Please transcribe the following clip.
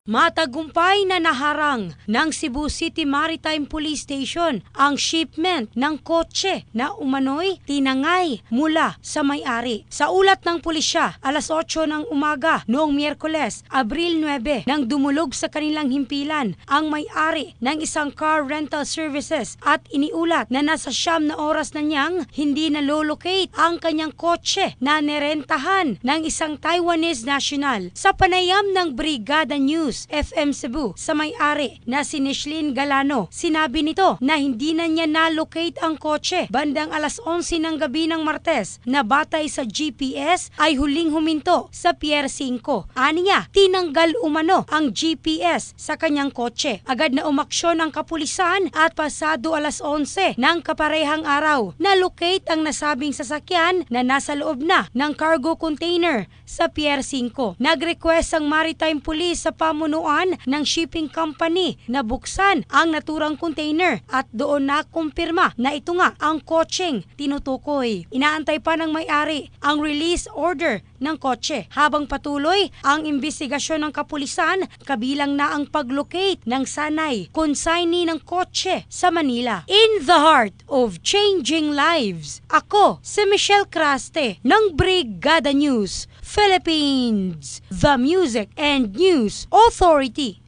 Matagumpay na naharang ng Cebu City Maritime Police Station ang shipment ng kotse na umano'y tinangay mula sa may-ari. Sa ulat ng pulisya, alas 8 ng umaga noong Miyerkules, Abril 9, nang dumulog sa kanilang himpilan ang may-ari ng isang car rental services at iniulat na nasa 9 na oras na niyang hindi na-locate ang kanyang kotse na nerentahan ng isang Taiwanese national. Sa panayam ng Brigada News FM Cebu sa may-ari na si Nishlin Galano, sinabi nito na hindi na niya na-locate ang kotse bandang alas 11 ng gabi ng Martes na batay sa GPS ay huling huminto sa Pier 5. Ani niya, tinanggal umano ang GPS sa kanyang kotse. Agad na umaksyon ang kapulisan at pasado alas 11 ng kaparehang araw na-locate ang nasabing sasakyan na nasa loob na ng cargo container sa Pier 5. Nag-request ang Maritime Police sa pamunuan ng shipping company na buksan ang naturang container at doon na kumpirma na ito nga ang kotseng tinutukoy. Inaantay pa ng may-ari ang release order ng kotse habang patuloy ang imbestigasyon ng kapulisan kabilang na ang paglocate ng sanay consignee ng kotse sa Manila. In the heart of changing lives, ako si Michelle Craste ng Brigada News Philippines, the Music and News Authority.